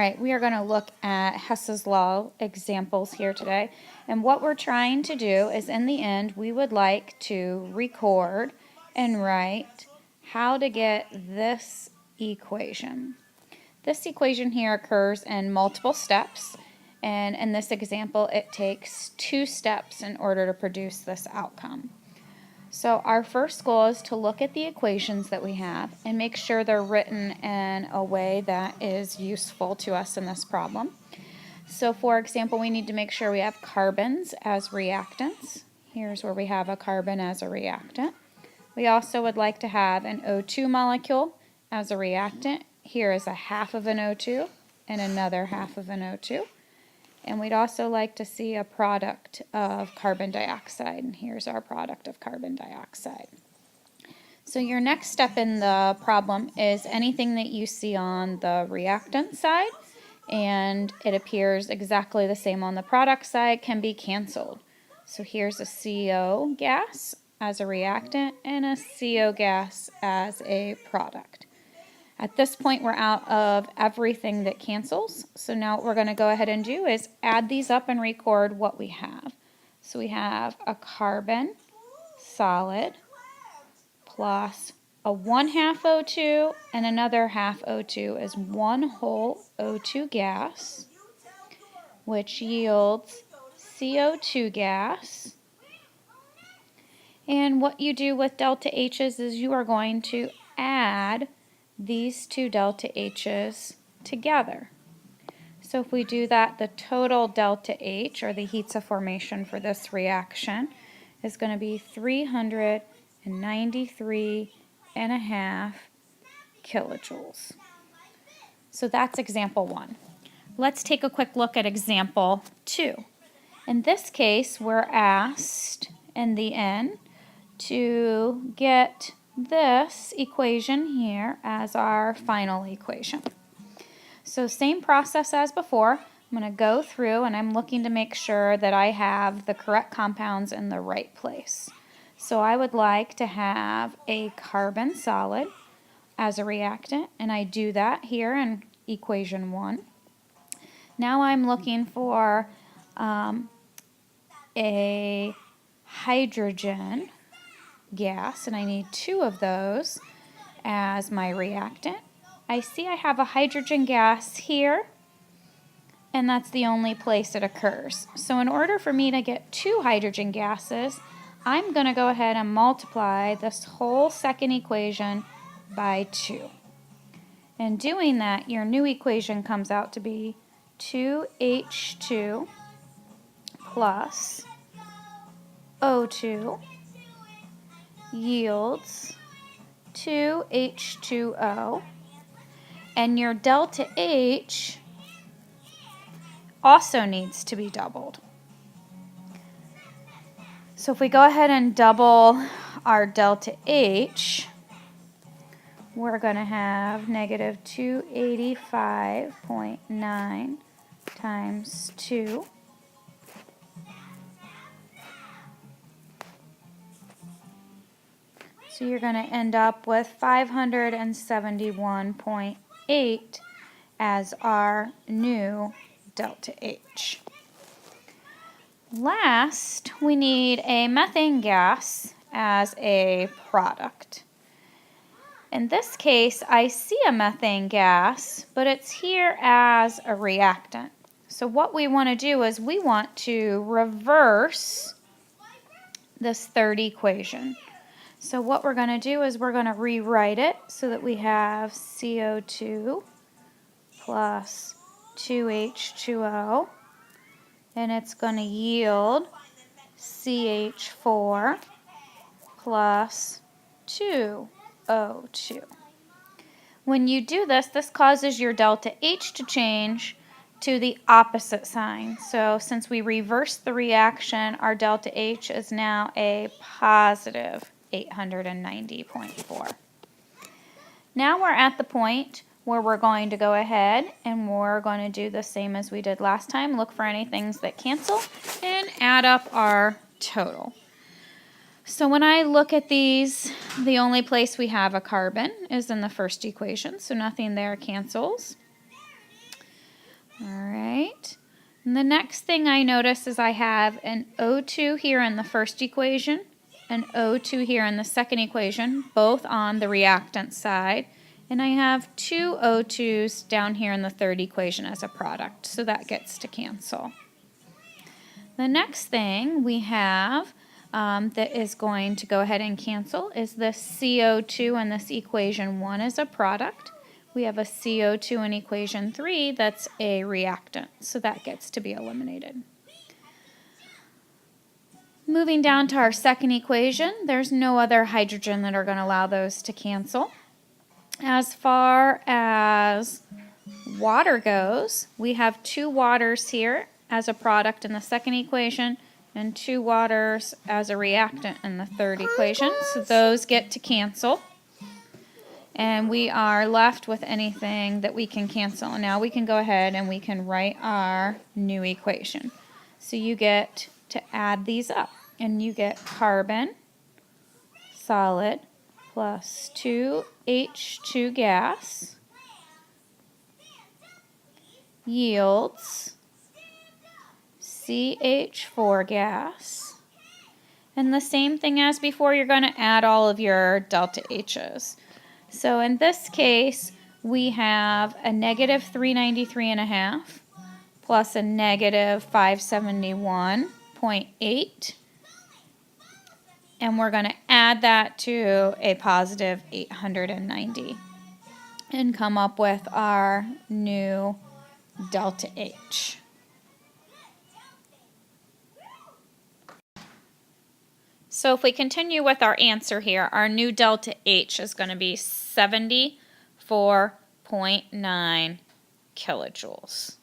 right, we are going to look at Hess's Law examples here today. And what we're trying to do is, in the end, we would like to record and write how to get this equation. This equation here occurs in multiple steps. And in this example, it takes 2 steps in order to produce this outcome. So our first goal is to look at the equations that we have and make sure they're written in a way that is useful to us in this problem. So for example, we need to make sure we have carbons as reactants. Here's where we have a carbon as a reactant. We also would like to have an O2 molecule as a reactant. Here is a half of an O2 and another half of an O2. And we'd also like to see a product of carbon dioxide. And here's our product of carbon dioxide. So your next step in the problem is anything that you see on the reactant side and it appears exactly the same on the product side can be canceled. So here's a CO gas as a reactant and a CO gas as a product. At this point, we're out of everything that cancels. So now what we're going to go ahead and do is add these up and record what we have. So we have a carbon solid plus a 1/2 O2 and another half O2 is 1 whole O2 gas, which yields CO2 gas. And what you do with delta H's is you are going to add these 2 delta H's together. So if we do that, the total delta H, or the heats of formation for this reaction, is going to be 393.5 kilojoules. So that's example 1. Let's take a quick look at example 2. In this case, we're asked in the end to get this equation here as our final equation. So same process as before. I'm going to go through and I'm looking to make sure that I have the correct compounds in the right place. So I would like to have a carbon solid as a reactant, and I do that here in equation 1. Now I'm looking for a hydrogen gas, and I need 2 of those as my reactant. I see I have a hydrogen gas here, and that's the only place it occurs. So in order for me to get 2 hydrogen gases, I'm going to go ahead and multiply this whole second equation by 2. In doing that, your new equation comes out to be 2H2 plus O2 yields 2H2O, and your delta H also needs to be doubled. So if we go ahead and double our delta H, we're going to have negative 285.9 times 2. So you're going to end up with 571.8 as our new delta H. Last, we need a methane gas as a product. In this case, I see a methane gas, but it's here as a reactant. So what we want to do is we want to reverse this third equation. So what we're going to do is we're going to rewrite it so that we have CO2 plus 2H2O, and it's going to yield CH4 plus 2O2. When you do this, this causes your delta H to change to the opposite sign. So since we reversed the reaction, our delta H is now a positive 890.4. Now we're at the point where we're going to go ahead and we're going to do the same as we did last time. Look for any things that cancel and add up our total. So when I look at these, the only place we have a carbon is in the first equation, so nothing there cancels. All right. And the next thing I notice is I have an O2 here in the first equation, an O2 here in the second equation, both on the reactant side. And I have two O2s down here in the third equation as a product, so that gets to cancel. The next thing we have that is going to go ahead and cancel is this CO2 in this equation 1 as a product. We have a CO2 in equation 3 that's a reactant, so that gets to be eliminated. Moving down to our second equation, there's no other hydrogen that are going to allow those to cancel. As far as water goes, we have two waters here as a product in the second equation and two waters as a reactant in the third equation. So those get to cancel. And we are left with anything that we can cancel. Now we can go ahead and we can write our new equation. So you get to add these up. And you get carbon solid plus 2H2 gas yields CH4 gas. And the same thing as before, you're going to add all of your delta H's. So in this case, we have a negative 393.5 plus a negative 571.8. And we're going to add that to a positive 890 and come up with our new delta H. So if we continue with our answer here, our new delta H is going to be 74.9 kilojoules.